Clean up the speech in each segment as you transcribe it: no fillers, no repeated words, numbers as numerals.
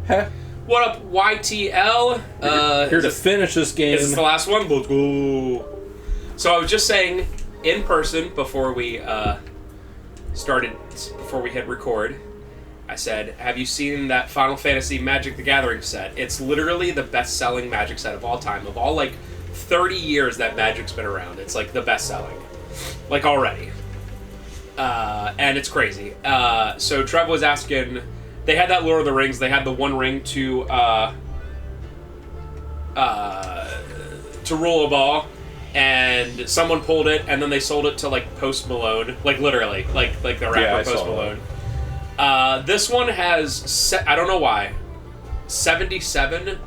Heh. What up, YTL? Here to finish this game. Is this the last one? Let's go. So I was just saying, in person, before we hit record, I said, have you seen that Final Fantasy Magic the Gathering set? It's literally the best-selling Magic set of all time. Of all, 30 years that Magic's been around, it's, the best-selling. Already. And it's crazy. So Trev was asking... They had that Lord of the Rings. They had the One Ring to roll a ball, and someone pulled it, and then they sold it to Post Malone, literally, the rapper Post Malone. This one has I don't know why, 77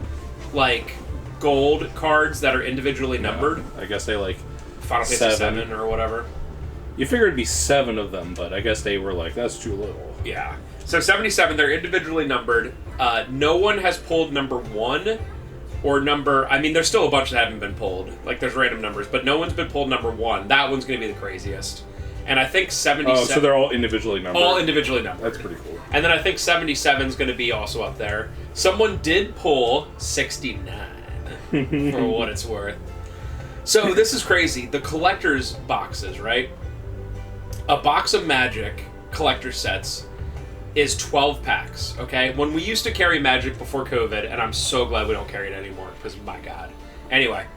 gold cards that are individually numbered. I guess they Final Fantasy 7 or whatever. You figured it'd be 7 of them, but I guess they were that's too little. Yeah. So 77, they're individually numbered. No one has pulled number 1 or number... I mean, there's still a bunch that haven't been pulled. There's random numbers, but no one's been pulled number 1. That one's going to be the craziest. And I think 77... Oh, so they're all individually numbered? All individually numbered. That's pretty cool. And then I think 77 is going to be also up there. Someone did pull 69, for what it's worth. So this is crazy. The collector's boxes, right? A box of Magic collector sets is 12 packs, okay? When we used to carry Magic before COVID, and I'm so glad we don't carry it anymore, because my God. Anyway,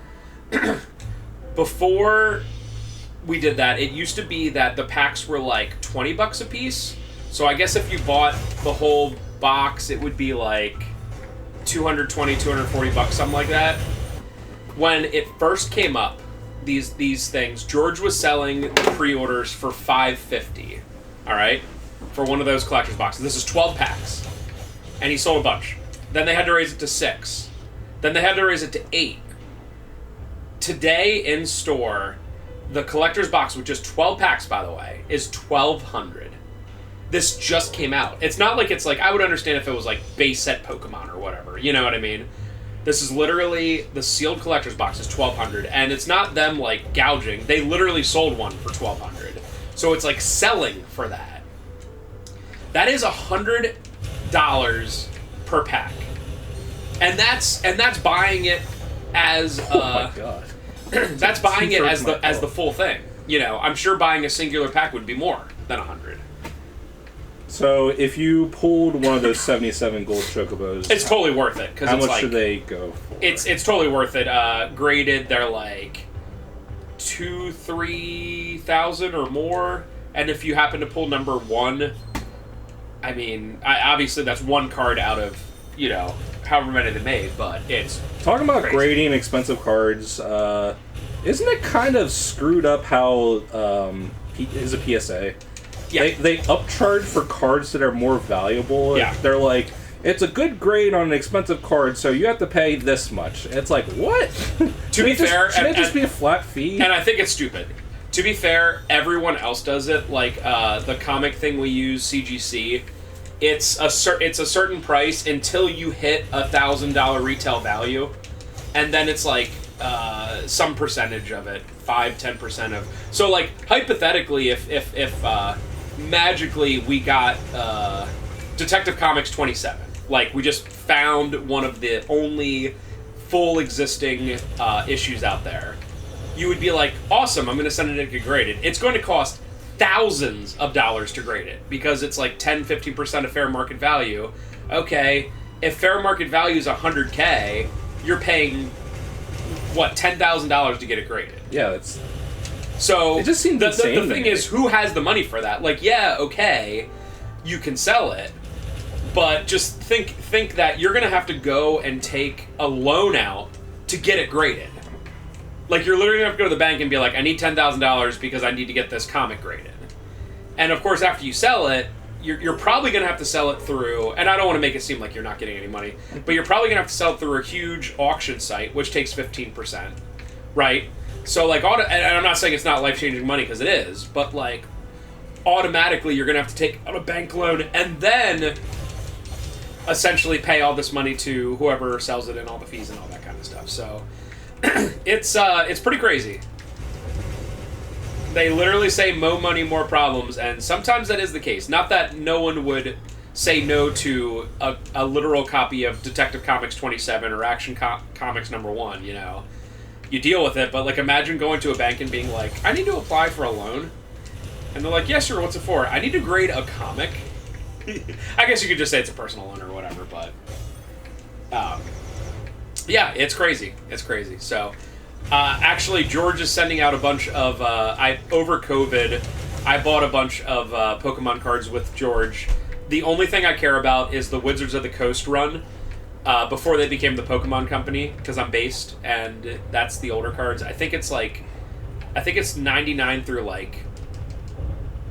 before we did that, it used to be that the packs were $20 a piece. So I guess if you bought the whole box, it would be $220, $240, something like that. When it first came up, these things, George was selling the pre-orders for $5.50, all right? For one of those collector's boxes. This is 12 packs. And he sold a bunch. Then they had to raise it to 6. Then they had to raise it to 8. Today in store, the collector's box with just 12 packs, by the way, is $1,200. This just came out. It's not it's I would understand if it was base set Pokemon or whatever. You know what I mean? This is literally the sealed collector's box is $1,200, and it's not them gouging. They literally sold one for $1,200. So it's selling for that. That is $100 per pack, and that's buying it as oh my God. That's buying it as the full thing. I'm sure buying a singular pack would be more than $100. So if you pulled one of those 77 gold chocobos, it's totally worth it. How much should they go for? It's totally worth it. Graded, they're $2,000-3,000 or more, and if you happen to pull number 1. I mean, obviously that's one card out of, however many they made, but it's talking about crazy. Grading expensive cards, isn't it kind of screwed up how is a PSA? Yeah. They upcharge for cards that are more valuable. Yeah. They're it's a good grade on an expensive card, so you have to pay this much. It's what? To be fair... Shouldn't it just be a flat fee? And I think it's stupid. To be fair, everyone else does it. The comic thing we use, CGC, it's a certain price until you hit $1,000 retail value, and then it's some percentage of it, 5-10% of. So hypothetically, if magically we got Detective Comics 27, we just found one of the only full existing issues out there. You would be awesome, I'm going to send it to get graded. It's going to cost thousands of dollars to grade it because it's 10-15% of fair market value. Okay, if fair market value is $100K, you're paying, $10,000 to get it graded? Yeah, that's... So, it just seems insane the thing is, who has the money for that? Yeah, okay, you can sell it, but just think that you're going to have to go and take a loan out to get it graded. You're literally going to have to go to the bank and be I need $10,000 because I need to get this comic graded. And, of course, after you sell it, you're probably going to have to sell it through, and I don't want to make it seem like you're not getting any money, but you're probably going to have to sell it through a huge auction site, which takes 15%, right? So, and I'm not saying it's not life-changing money, because it is, but, automatically you're going to have to take out a bank loan and then essentially pay all this money to whoever sells it and all the fees and all that kind of stuff. So... it's pretty crazy. They literally say more money, more problems, and sometimes that is the case. Not that no one would say no to a literal copy of Detective Comics 27 or Action Comics #1, you know. You deal with it, but like imagine going to a bank and being like, I need to apply for a loan. And they're like, yes, sir, what's it for? I need to grade a comic. I guess you could just say it's a personal loan or whatever, but yeah, it's crazy. It's crazy. So actually, George is sending out a bunch of over COVID, I bought a bunch of Pokemon cards with George. The only thing I care about is the Wizards of the Coast run. Before they became the Pokemon Company, because I'm based, and that's the older cards. I think it's 99 through like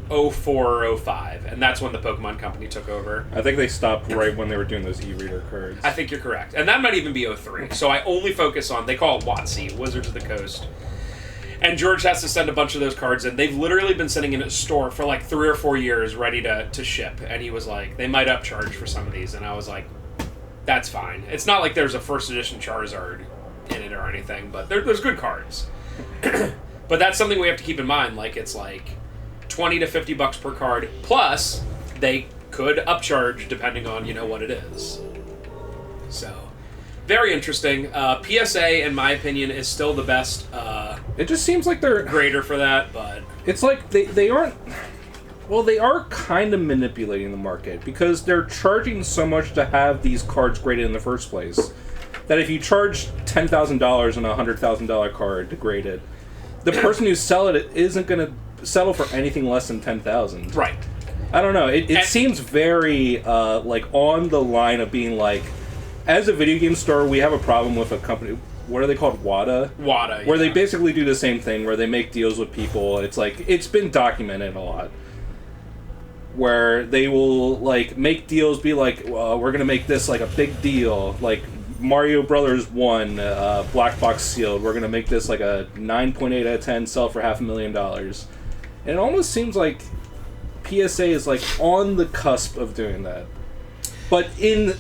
04 or 05, and that's when the Pokemon Company took over. I think they stopped right when they were doing those e-reader cards. I think you're correct. And that might even be 03. So I only focus on, they call it WotC, Wizards of the Coast. And George has to send a bunch of those cards in. They've literally been sitting in a store for like 3 or 4 years ready to ship. And he was like, they might upcharge for some of these. And I was like, that's fine. It's not like there's a first edition Charizard in it or anything, but there's good cards. But that's something we have to keep in mind. Like, it's like $20 to $50 per card. Plus, they could upcharge depending on, you know, what it is. So, very interesting. PSA, in my opinion, is still the best it just seems like they're grader for that, but it's like they aren't. Well, they are kind of manipulating the market because they're charging so much to have these cards graded in the first place that if you charge $10,000 on a $100,000 card to grade it, the person who's selling it isn't going to settle for anything less than $10,000. right. I don't know. It seems very like on the line of being like, as a video game store, we have a problem with a company. What are they called? WADA? WADA, Where yeah. they basically do the same thing, where they make deals with people. It's like, it's been documented a lot. Where they will like make deals, be like, we're gonna make this like a big deal, like Mario Brothers 1, black box sealed. We're gonna make this like a 9.8 out of 10, sell for $500,000. And it almost seems like PSA is like on the cusp of doing that, but in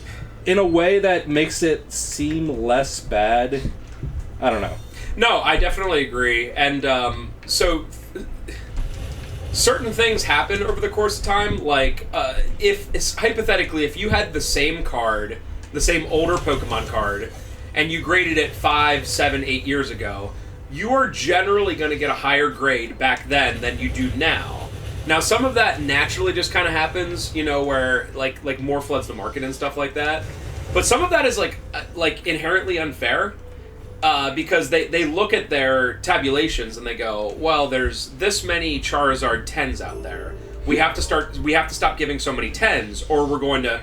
a way that makes it seem less bad. I don't know. No, I definitely agree, and so. Certain things happen over the course of time, like hypothetically, if you had the same card, the same older Pokemon card, and you graded it 5, 7, 8 years ago, you are generally going to get a higher grade back then than you do now. Now, some of that naturally just kind of happens, you know, where like more floods the market and stuff like that. But some of that is like inherently unfair. Because they look at their tabulations and they go, well, there's this many Charizard 10s out there. We have to stop giving so many 10s, or we're going to,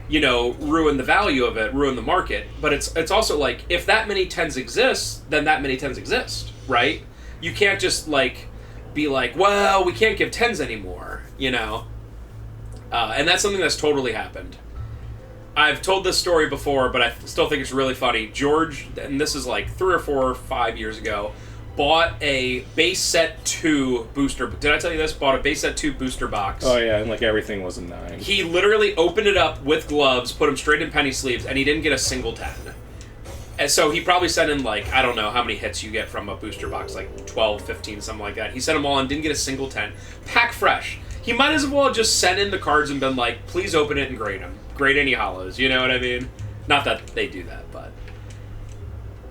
you know, ruin the value of it, ruin the market. But it's also like, if that many 10s exist, then that many 10s exist, right? You can't just like be like, well, we can't give 10s anymore, you know. And that's something that's totally happened. I've told this story before, but I still think it's really funny. George, and this is like 3 or 4 or 5 years ago, bought a base set 2 booster. Did I tell you this? Bought a base set 2 booster box. Oh yeah, and like everything was a 9. He literally opened it up with gloves, put them straight in penny sleeves, and he didn't get a single 10. And so he probably sent in like, I don't know how many hits you get from a booster box, like 12, 15, something like that. He sent them all and didn't get a single 10. Pack fresh. He might as well just sent in the cards and been like, please open it and grade them. Grade any hollows, you know what I mean? Not that they do that, but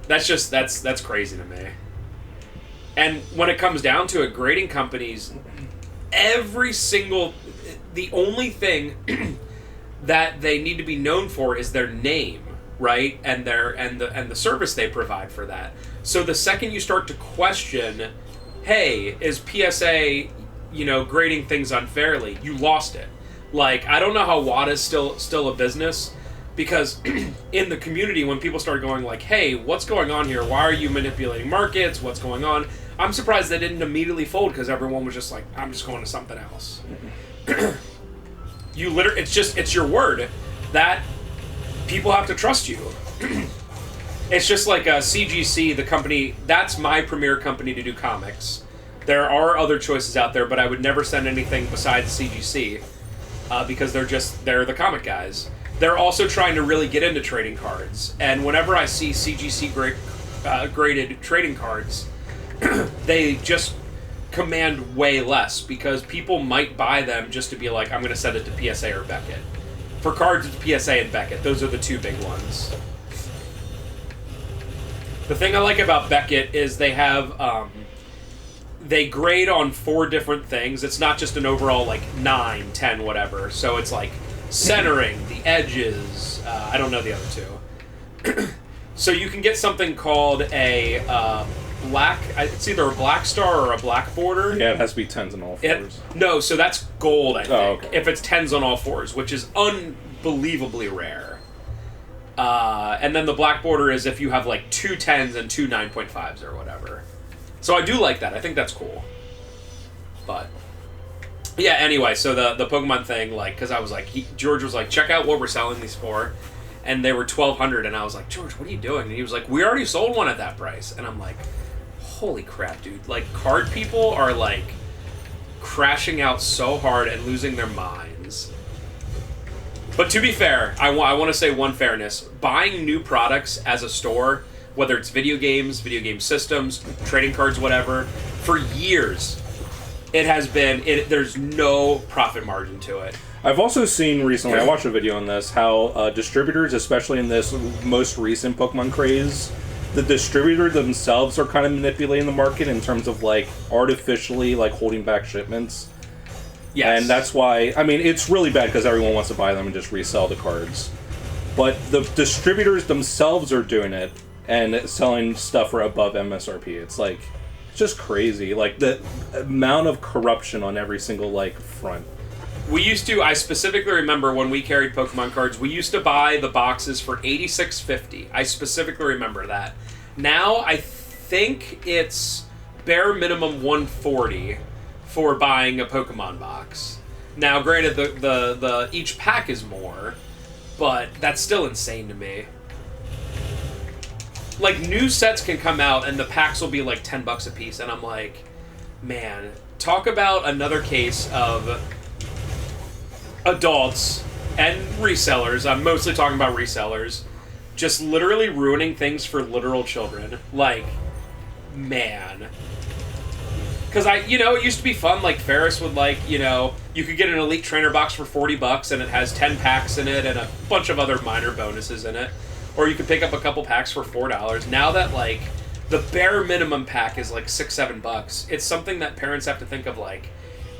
that's crazy to me. And when it comes down to it, grading companies, the only thing that they need to be known for is their name, right? And the service they provide for that. So the second you start to question, hey, is PSA, you know, grading things unfairly, you lost it. Like, I don't know how WADA's still a business, because in the community, when people start going like, hey, what's going on here? Why are you manipulating markets? What's going on? I'm surprised they didn't immediately fold, because everyone was just like, I'm just going to something else. It's your word that people have to trust you. It's just like a CGC, the company, that's my premier company to do comics. There are other choices out there, but I would never send anything besides CGC. Because they're the comic guys. They're also trying to really get into trading cards. And whenever I see CGC graded trading cards, they just command way less, because people might buy them just to be like, I'm going to send it to PSA or Beckett. For cards, it's PSA and Beckett. Those are the two big ones. The thing I like about Beckett is they have, they grade on 4 different things. It's not just an overall, like, 9, 10, whatever. So it's, like, centering, the edges, I don't know the other 2. So you can get something called a, black, it's either a black star or a black border. Yeah, it has to be 10s on all 4s. No, so that's gold, I think. Oh, okay. If it's 10s on all 4s, which is unbelievably rare. And then the black border is if you have like 2 10s and 2 9.5s or whatever. So I do like that. I think that's cool. But yeah, anyway, so the Pokemon thing, like, because I was like, George was like, check out what we're selling these for. And they were $1,200, and I was like, George, what are you doing? And he was like, we already sold one at that price. And I'm like, holy crap, dude. Like, card people are, like, crashing out so hard and losing their minds. But to be fair, I want to say one fairness. Buying new products as a store, whether it's video game systems, trading cards, whatever, for years, it has been, there's no profit margin to it. I've also seen recently, I watched a video on this, how distributors, especially in this most recent Pokemon craze, the distributor themselves are kind of manipulating the market in terms of, like, artificially, like, holding back shipments. Yes. And that's why, I mean, it's really bad because everyone wants to buy them and just resell the cards. But the distributors themselves are doing it and selling stuff for above MSRP. It's like, it's just crazy. Like, the amount of corruption on every single, like, front. We used to, I specifically remember when we carried Pokemon cards, we used to buy the boxes for $86.50. I specifically remember that. Now, I think it's bare minimum $140 for buying a Pokemon box. Now, granted, the each pack is more, but that's still insane to me. Like, new sets can come out and the packs will be like $10 a piece, and I'm like, man, talk about another case of adults and resellers, I'm mostly talking about resellers, just literally ruining things for literal children. Like, man. Because it used to be fun, like, Ferris would, like, you could get an Elite Trainer box for $40 and it has 10 packs in it and a bunch of other minor bonuses in it. Or you could pick up a couple packs for $4. Now that, like, the bare minimum pack is, like, $6-7, it's something that parents have to think of, like,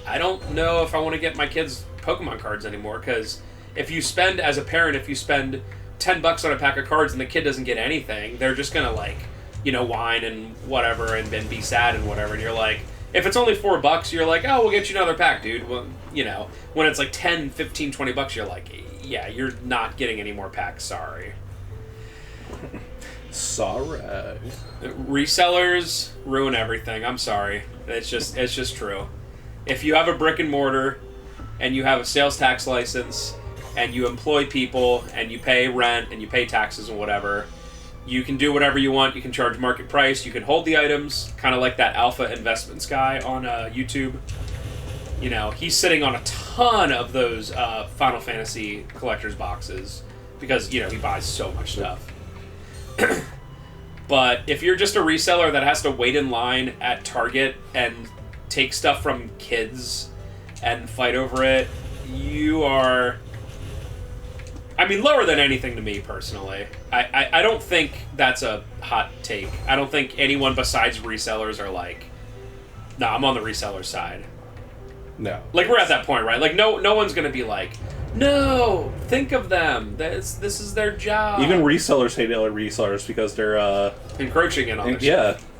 I don't know if I want to get my kids Pokemon cards anymore, because if you spend, as a parent, if you spend $10 on a pack of cards and the kid doesn't get anything, they're just gonna, like, whine and whatever and be sad and whatever, and you're like, if it's only $4, you're like, oh, we'll get you another pack, dude. Well, when it's like 10, 15, $20, you're like, yeah, you're not getting any more packs, sorry. Sorry. Resellers ruin everything, I'm sorry. It's just true. If you have a brick and mortar and you have a sales tax license and you employ people and you pay rent and you pay taxes and whatever, you can do whatever you want. You can charge market price. You can hold the items, kind of like that Alpha Investments guy on YouTube. He's sitting on a ton of those Final Fantasy collector's boxes because, he buys so much stuff. But if you're just a reseller that has to wait in line at Target and take stuff from kids and fight over it, you are, lower than anything to me, personally. I don't think that's a hot take. I don't think anyone besides resellers are like, nah, I'm on the reseller side. No. Like, we're at that point, right? Like, no one's going to be like, no, think of them. This is their job. Even resellers hate other resellers because they're, encroaching in on their yeah. stuff.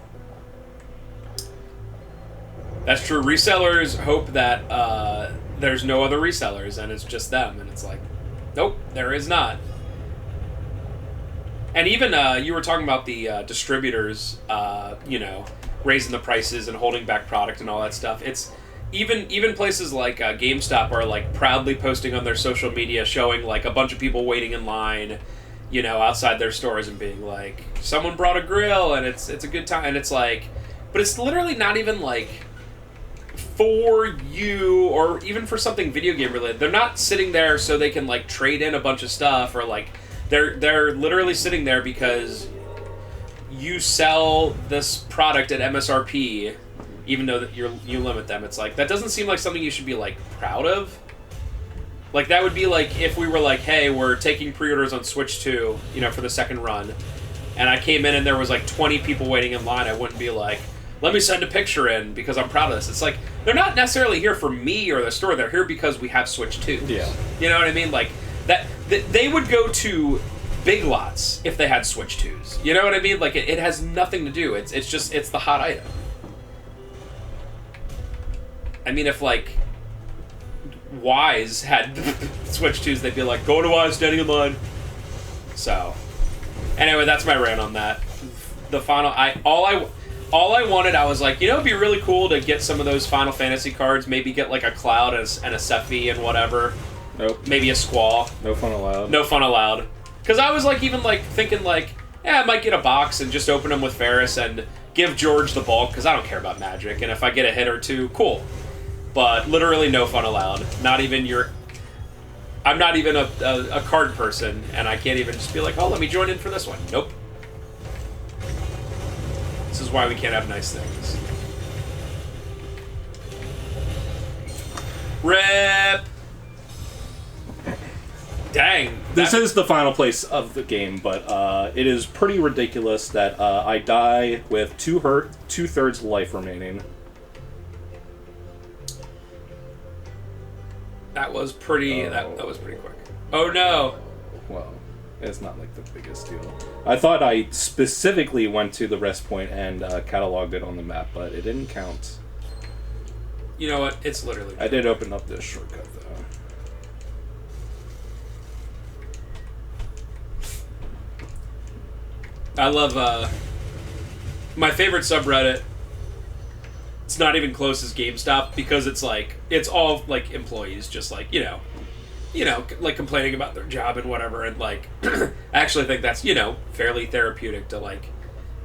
That's true. Resellers hope that there's no other resellers and it's just them, and it's like, nope, there is not. And even you were talking about the distributors, raising the prices and holding back product and all that stuff. It's even places like GameStop are like proudly posting on their social media, showing like a bunch of people waiting in line, outside their stores and being like, someone brought a grill and it's a good time, and it's like, but it's literally not even like for you or even for something video game related. They're not sitting there so they can like trade in a bunch of stuff, or like they're literally sitting there because you sell this product at MSRP, even though that you limit them. It's like, that doesn't seem like something you should be like proud of. Like, that would be like if we were like, hey, we're taking pre-orders on Switch 2, you know, for the second run, and I came in and there was like 20 people waiting in line, I wouldn't be like, let me send a picture in because I'm proud of this. It's like, they're not necessarily here for me or the store, they're here because we have Switch 2. Yeah. You know what I mean? Like, they would go to Big Lots if they had Switch 2s. You know what I mean? Like, it has nothing to do. It's the hot item. I mean, if, like, Wise had Switch 2s, they'd be like, go to Wise, standing in line. So, anyway, that's my rant on that. The final... All I wanted, I was like, you know, it'd be really cool to get some of those Final Fantasy cards, maybe get, like, a Cloud and a Sephi and whatever. Nope. Maybe a Squall. No fun allowed. No fun allowed. Because I was, like, even, like, thinking, like, I might get a box and just open them with Ferris and give George the bulk, because I don't care about Magic, and if I get a hit or two, cool. But literally no fun allowed. Not even your... I'm not even a card person, and I can't even just be like, oh, let me join in for this one. Nope. This is why we can't have nice things. RIP! Dang. This is the final place of the game, but it is pretty ridiculous that I die with 2/3 life remaining. That was pretty. That was pretty quick. Oh no! Well, it's not like the biggest deal. I thought I specifically went to the rest point and cataloged it on the map, but it didn't count. You know what? It's literally... I did open up this shortcut, though. I love, my favorite subreddit, it's not even close as GameStop, because it's like, it's all, like, employees just, like, you know, like, complaining about their job and whatever, and, like, I actually think that's, you know, fairly therapeutic to, like,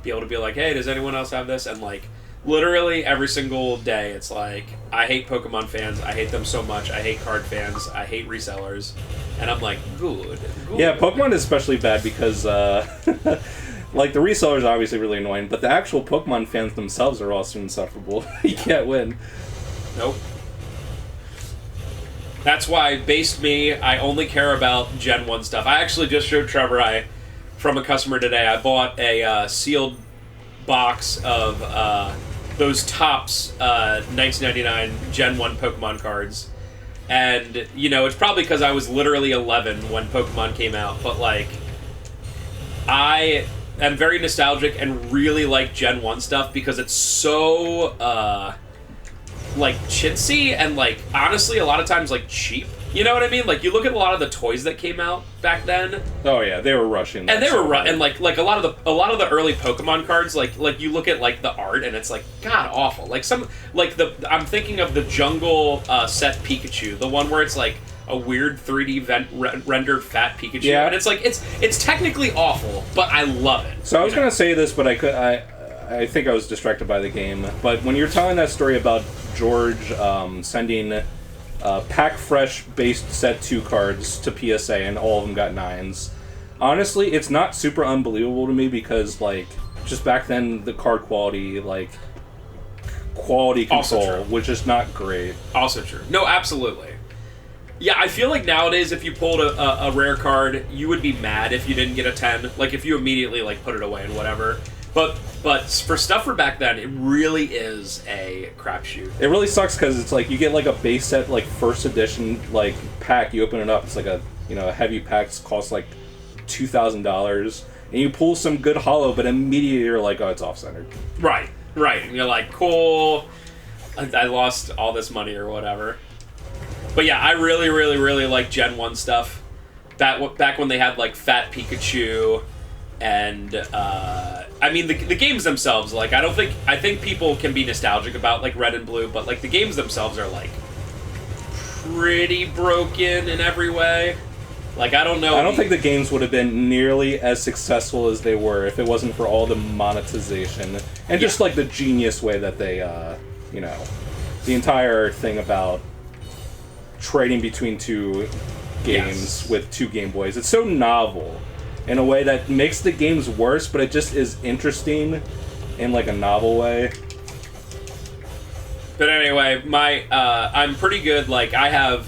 be able to be like, hey, does anyone else have this? And, like, literally every single day, it's like, I hate Pokemon fans, I hate them so much, I hate card fans, I hate resellers, and I'm like, good. Yeah, Pokemon is especially bad because, like, the resellers are obviously really annoying, but the actual Pokemon fans themselves are also insufferable. You can't win. Nope. That's why, based me, I only care about Gen 1 stuff. I actually just showed Trevor, from a customer today, I bought a sealed box of those Topps 1999 Gen 1 Pokemon cards. And, you know, it's probably because I was literally 11 when Pokemon came out, but, like, I am very nostalgic and really like Gen 1 stuff because it's so, like, chintzy and, like, honestly, a lot of times, like, cheap. You know what I mean? Like, you look at a lot of the toys that came out back then. Oh yeah, they were rushing. And they were and like a lot of the early Pokemon cards, like you look at like the art and it's like god awful. Like I'm thinking of the Jungle set Pikachu, the one where it's like a weird 3D rendered fat Pikachu. Yeah. And it's like it's technically awful, but I love it. So I was gonna say this, but I think I was distracted by the game. But when you're telling that story about George sending Pack Fresh based set 2 cards to PSA and all of them got 9s. Honestly, it's not super unbelievable to me because, like, just back then the card quality, like, quality control was just not great. Also true. No, absolutely. Yeah, I feel like nowadays if you pulled a rare card, you would be mad if you didn't get a 10. Like, if you immediately, like, put it away and whatever. But for stuff for back then, it really is a crapshoot. It really sucks because it's like you get like a base set, like first edition, like pack. You open it up, it's like a heavy pack. Costs like $2,000, and you pull some good holo, but immediately you're like, oh, it's off centered. Right. And you're like, cool. I lost all this money or whatever. But yeah, I really, really, really like Gen 1 stuff. Back when they had like Fat Pikachu. And, I mean, the games themselves, like, I think people can be nostalgic about, like, Red and Blue, but, like, the games themselves are, like, pretty broken in every way. Like, I don't know. I don't think the games would have been nearly as successful as they were if it wasn't for all the monetization. And just, like, the genius way that they, the entire thing about trading between two games with 2 Game Boys. It's so novel. In a way that makes the games worse, but it just is interesting in like a novel way. But anyway, I'm pretty good. Like I have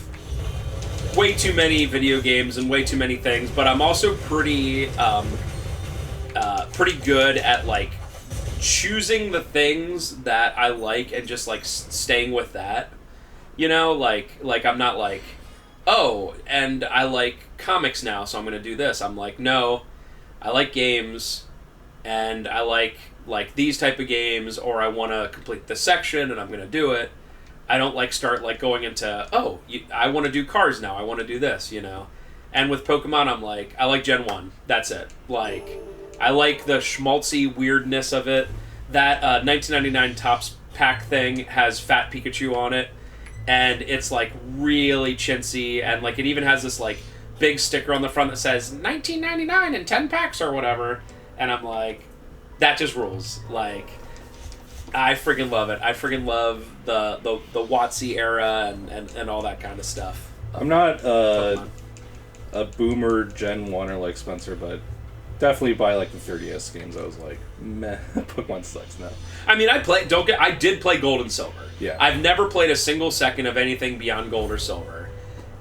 way too many video games and way too many things, but I'm also pretty good at like choosing the things that I like and just like staying with that. You know, like I'm not like, oh, and I like comics now, so I'm going to do this. I'm like, no, I like games, and I like these type of games, or I want to complete this section, and I'm going to do it. I don't like start like going into, oh, I want to do cars now. I want to do this, you know. And with Pokemon, I'm like, I like Gen 1. That's it. Like, I like the schmaltzy weirdness of it. That 1999 Topps pack thing has Fat Pikachu on it. And it's like really chintzy, and like it even has this like big sticker on the front that says 1999 and 10 packs or whatever. And I'm like, that just rules. Like, I freaking love it. I freaking love the WotC era and all that kind of stuff. I'm not a boomer Gen 1er like Spencer, but definitely by like the 3DS games, I was like, meh, Pokemon sucks now. I mean, I did play Gold and Silver. Yeah. I've never played a single second of anything beyond Gold or Silver.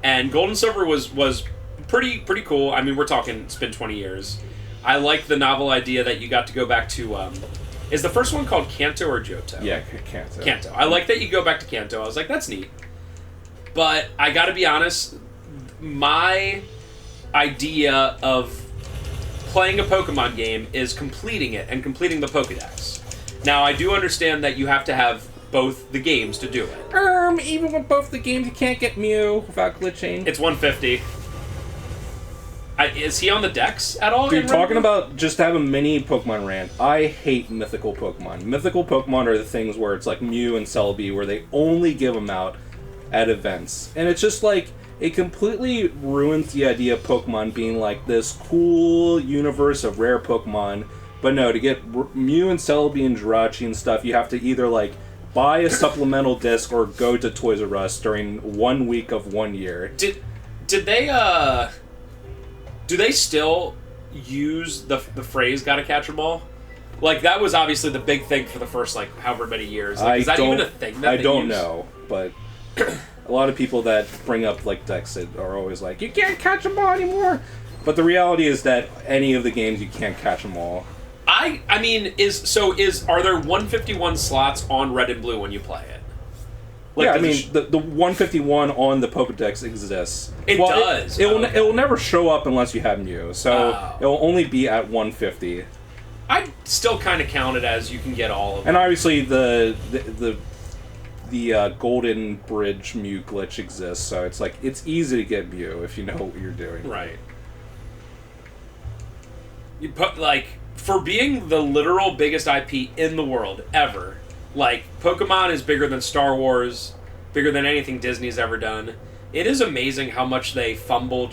And Gold and Silver was pretty cool. I mean, we're talking, it's been 20 years. I like the novel idea that you got to go back to, is the first one called Kanto or Johto? Yeah, Kanto. Kanto. I like that you go back to Kanto. I was like, that's neat. But I gotta be honest, my idea of playing a Pokemon game is completing it and completing the Pokedex. Now, I do understand that you have to have both the games to do it. Even with both the games, you can't get Mew without glitching. It's 150. Is he on the Dex at all? Dude, talking about just have a mini Pokemon rant, I hate mythical Pokemon. Mythical Pokemon are the things where it's like Mew and Celebi, where they only give them out at events. And it's just like, it completely ruins the idea of Pokemon being like this cool universe of rare Pokemon. But no, to get Mew and Celebi and Jirachi and stuff, you have to either like buy a supplemental disc or go to Toys R Us during 1 week of 1 year. Did they do they still use the phrase "gotta catch 'em all"? Like, that was obviously the big thing for the first like however many years. Like, is that even a thing that they don't use? know, but a lot of people that bring up like Dex are always like, you can't catch them all anymore. But the reality is that any of the games you can't catch them all. I mean, are there 151 slots on Red and Blue when you play it? Like, yeah, I mean, the 151 on the Pokedex exists. It does. It will never show up unless you have Mew, so it will only be at 150. I still kind of count it as you can get all of them. And obviously the Golden Bridge Mew glitch exists, so it's like it's easy to get Mew if you know what you're doing. Right. You put like, for being the literal biggest IP in the world ever. Like, Pokemon is bigger than Star Wars, bigger than anything Disney's ever done. It is amazing how much they fumbled